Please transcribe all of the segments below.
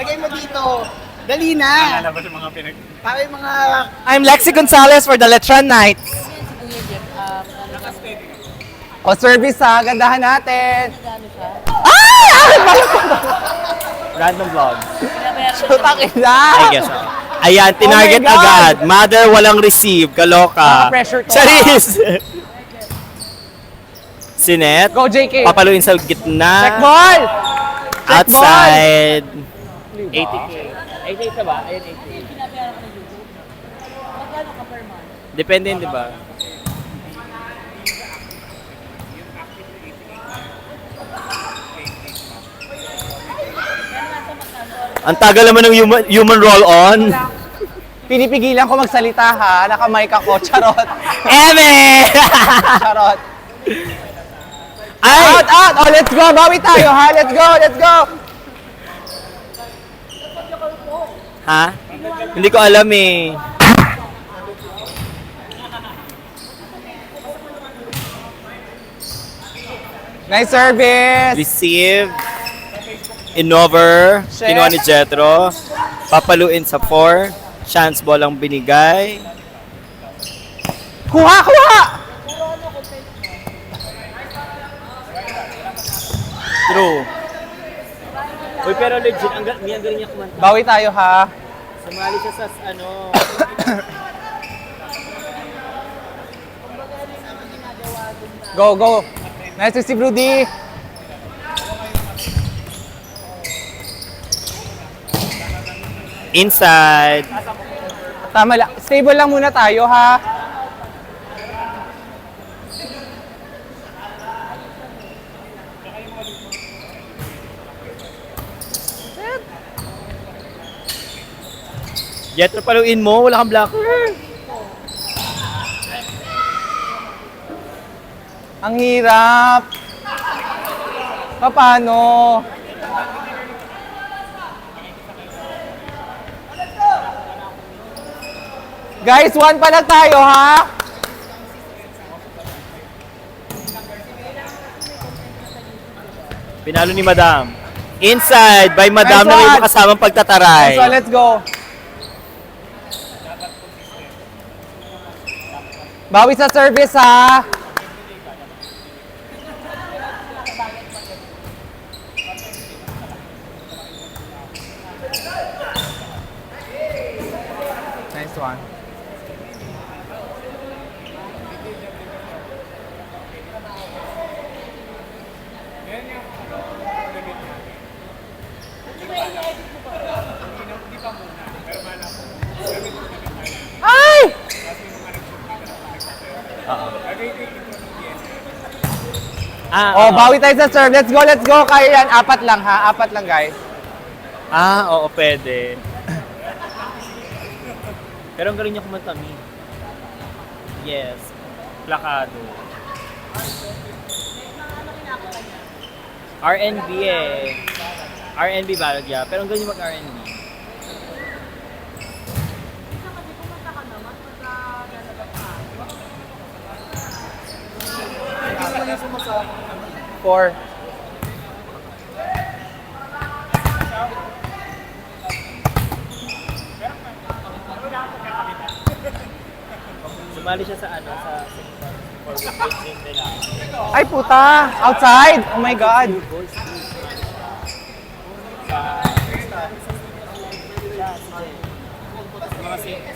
Lagay mo dito. Dali na. Lalabas yung mga pinag... Para yung mga... I'm Lexi Gonzalez for the Letran Nights. O service ha, gandahan natin. Random vlogs. Shutang ina. I guess. Ayan, tinarget Oh my God. agad. Mother walang receive. Kaloka. Pressure ko. Charis! Sinet. Go JK. Papaluin sa gitna. Check ball. Check Outside. 80k. 88 na ba? Ayun, 88. Depende yun, di ba? Ang tagal naman ng human roll-on. Pinipigilan ko magsalita ha. Naka-mic ako. Charot. Eme! Charot. Ay! Out, out. Oh, let's go. Bawi tayo ha. Let's go, let's go. Ha? Hindi ko alam eh. Nice service. Receive. Inover. Check. Kinuha ni Jetro. Papaluin sa 4. Chance ball ang binigay. Kuha, kuha. True. Uy, pero legit, ang galing niya kumanta. Bawi tayo ha. Sumali siya sa ano. Go, go. Nice to see Rudy. Inside. Tama lang. Stable lang muna tayo ha. Jetro, paluin mo. Wala kang blocker. Ang hirap. Paano? Guys, 1 pa lang tayo ha. Pinalo ni Madam. Inside by Madam Nice na may one. makasamang pagtataray. So let's go. Bawi sa service ha. Nice one. Ay! Oh, bawi tayo sa serve. Let's go, let's go. Kaya yan. 4 lang ha. 4 lang guys. Oo, pwede. Pero ang galing niya kumanta, Mi. Yes. Plakado. R&B eh. R&B ballad niya. Pero ang galing niya mag-R&B. Four. Sumali siya sa ano, sa forward nila. Ay, puta! Outside! Oh my God!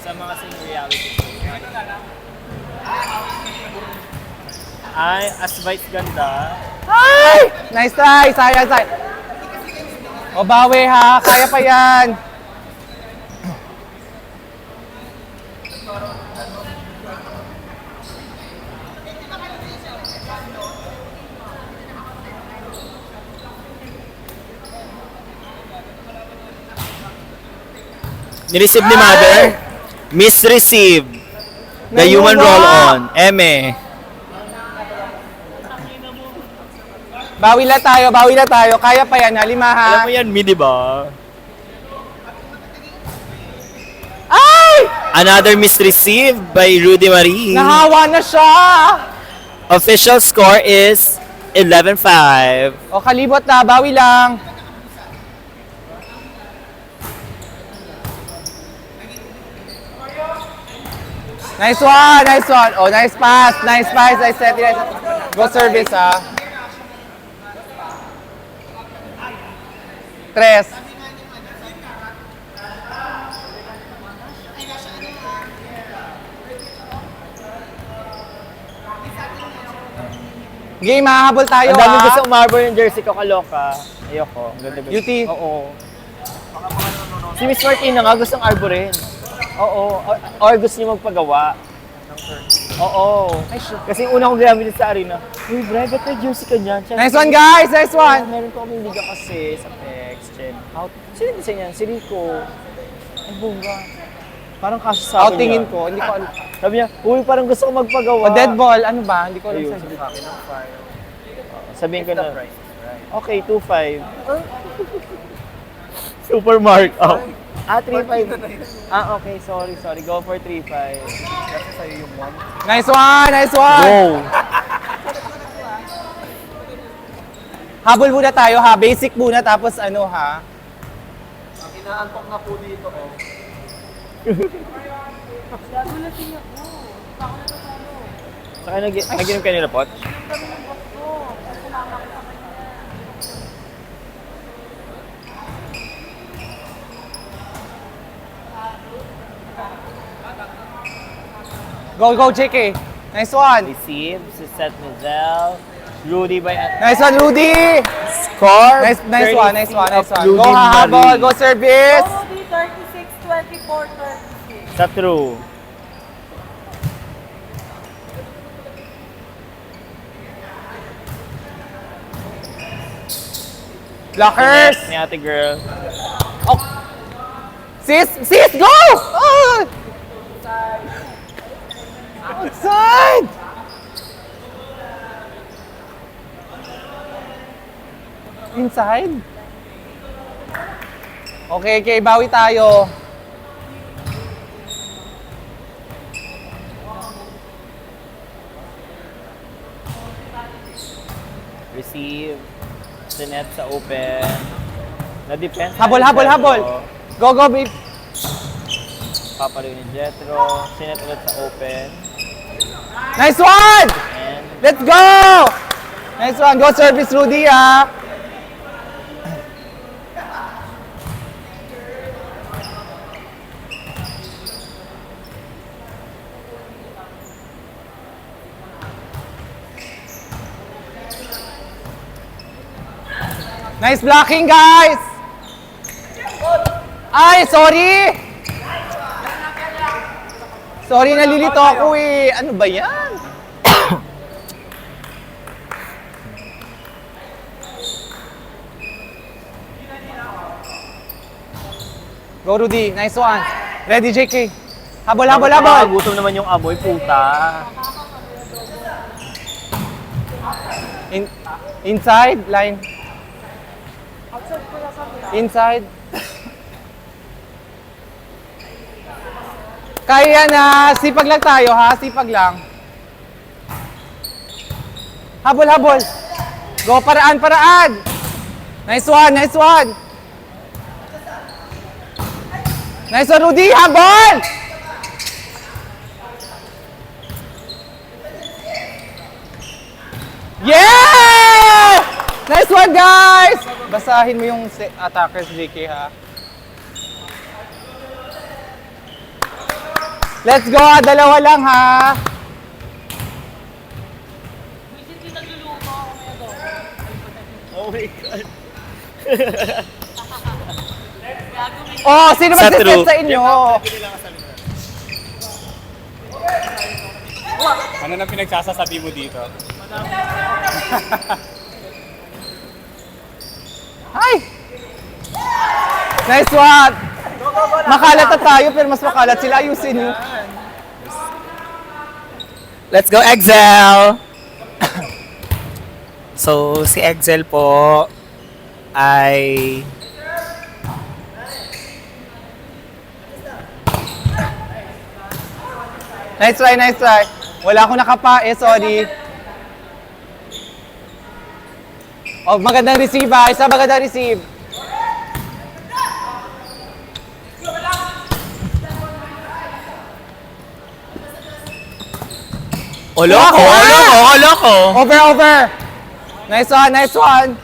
Sa mga sing reality. Ay, Asbite ganda. Ay! Nice try! Sayang, sayang. O, bawi ha. Kaya pa yan. Nireceive ni Mother. Misreceive. The human Nayuwa. roll-on. Eme. Bawi na tayo. Kaya pa yan ha. Lima ha. Alam mo yan, Mi, di ba? Ay! Another misreceive by Rudy Marie. Nahawa na siya! Official score is 11-5. O, kalibot na. Bawi lang. Nice one! Nice one! Oh, nice pass! Nice pass! Nice set! Nice. Go service ha. Tres. Game, hahabol tayo Ang dami ha. gusto umarbor yung jersey ko, kaloka. Ayoko. Ganda ba? UT. Oo. Si Miss Martina nga gustong arborin. Oo. Or gusto niya magpagawa. Oo. Kasi yung una kong ginamit sa arena, uy, Brad, ba't may jersey ka niyan? Siya, Nice one guys! Nice one! Meron ko kaming liga kasi sa text. Sino yung design yan? Si Rico. Ay, bunga. Parang kasya sa akin Outingin yan. ko. Hindi ko alam. Sabi niya, uy, parang gusto ko magpagawa. O, dead ball. Ano ba? Hindi ko alam Ayun. sa'yo. Sabihin ko na. Okay, 2-5. Super mark up. 3-5. Okay, sorry. Go for 3-5. Nice one! Nice one! Go! Habol muna tayo ha. Basic muna tapos ano ha. Saka naginom kayo nila, Pot? Go, go, JK. Nice one. Receive, si Seth Mizell, Rudy by Nice one, Rudy. score. Nice one, nice one, nice one. Rudy Go ha, habol. Marie. Go service. Rudy 36, 24, 36. Sa true. Blockers. Ni ate girl. Oh. Sis, go! Oh. Outside! Inside? Okay, bawi tayo. Receive. Sinet sa open. Na-defense. Habol. Go, babe. Papalo ni Jetro. Sinet ulit sa open. Nice one! And Let's go! Nice one. Go service, Rudy, ha? Nice blocking, guys! Ay, sorry! Sorry, nalilito ako eh. Ano ba yan? Go, Rudy. Nice one. Ready, JK. Habol. gutom naman yung amoy, puta. Inside, line. Inside. Kaya na. Sipag lang tayo, ha? Sipag lang. Habol. Go, paraan. Nice one. Nice one, Rudy. Habol! Yeah! Nice one, guys! Basahin mo yung attackers, JK, ha? Let's go, ha? Dalawa lang, ha? Oh my God. Oh, sino Sa mag-set true. sa inyo? Ano nang pinagsasasabi mo dito? Hi! Nice one! Makalat na tayo, pero mas makalat sila. Ayusin nyo. Let's go, Excel! So, si Excel po ay Nice try, nice try. Wala akong nakapae, sorry. Oh, magandang receive, ha? Isa magandang receive. Oloko! Oloko! Oloko! Over, over. Nice one, nice one.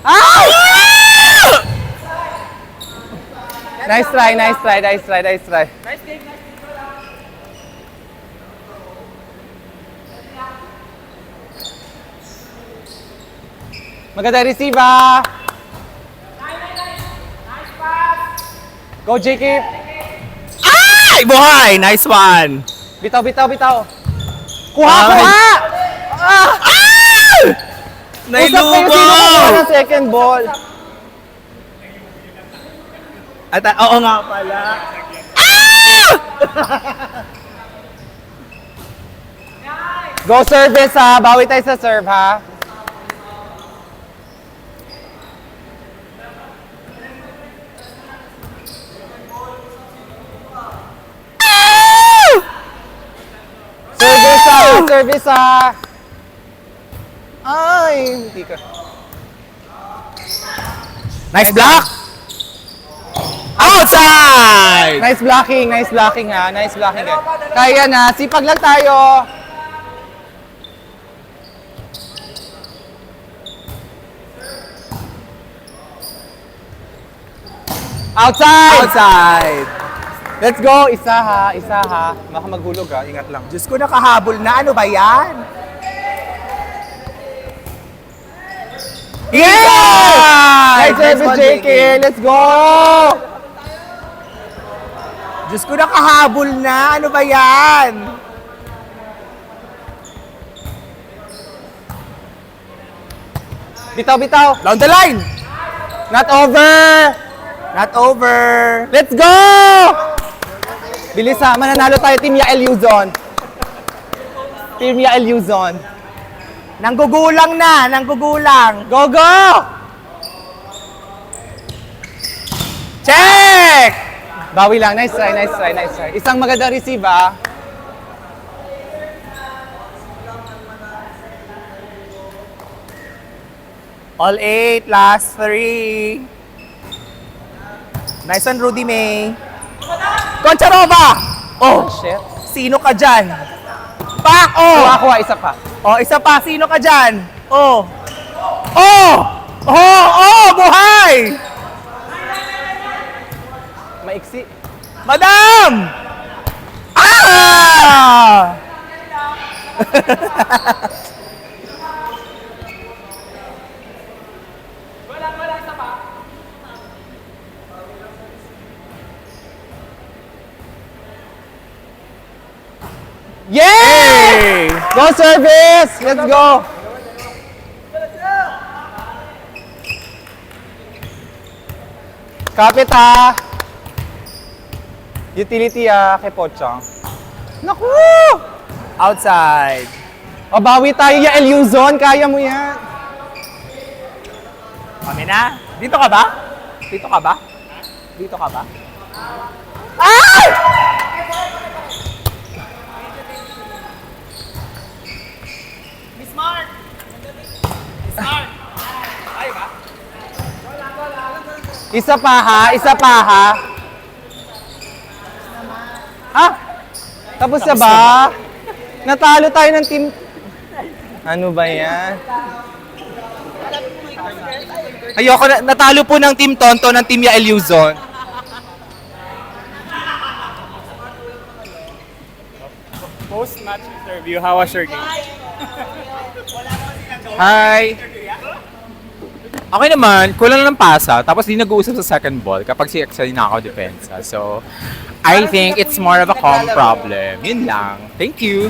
Ah! Nice try, nice try, nice try, nice try. Maganda receive, ha? Go, JK. Ay! Buhay! Nice one! Bitaw, bitaw, bitaw. Kuha, Ay. kuha! Ah! Ah! Usap kayo sino kukuha ng second ball. At, oo nga pala. Go service, ha? Bawi tayo sa serve, ha? Service, ha? Service, ha? Ay, hindi ka. Nice block! Outside! Nice blocking, ha? Nice blocking, ha? Kaya na, sipag lang tayo. Outside! Outside! Let's go! Isa, ha? Isa, ha? Baka maghulog, ha? Ingat lang. Diyos ko, nakahabol na. Ano ba yan? Yeah! Nice service, JK! Let's go! Diyos ko, nakahabol na. Ano ba yan? Bitaw, bitaw! Down the line! Not over! Not over! Let's go! Bilis, ha? Mananalo tayo, Team Yael Luzon. Team Yael Luzon. Nanggugulang na! Nanggugulang! Go, go! Check! Bawi lang. Nice try, nice try, nice try. Isang magandang receive, ha? All 8, last 3. Nice one, Rudy May. Goncharova! Oh, Shit. sino ka dyan? Pak! Oh! Kuha, kuha. Isa pa. Oh, isa pa. Sino ka dyan? Oh! Oh! Oh! Oh! Buhay! Maiksi. Madam! Ah! Yay! Go service! Let's go! Kapit, ha? Utility, ha? Kay Pochong. Naku! Outside. O, bawi tayo, Yael Luzon. Kaya mo yan. Kami na. Dito ka ba? Dito ka ba? Dito ka ba? Ay! Isa pa, ha? Isa pa, ha? Ha? Tapos na ba? Natalo tayo ng team... Ano ba yan? Ayoko na, natalo po ng Team Tonto ng Team Yael Luzon. Post-match interview, how was your game? Hi! Okay naman, kulang lang ng pasa, tapos di nag-uusap sa second ball kapag si Excel nakaka-depensa. So, I think it's more of a calm problem. Yun lang. Thank you!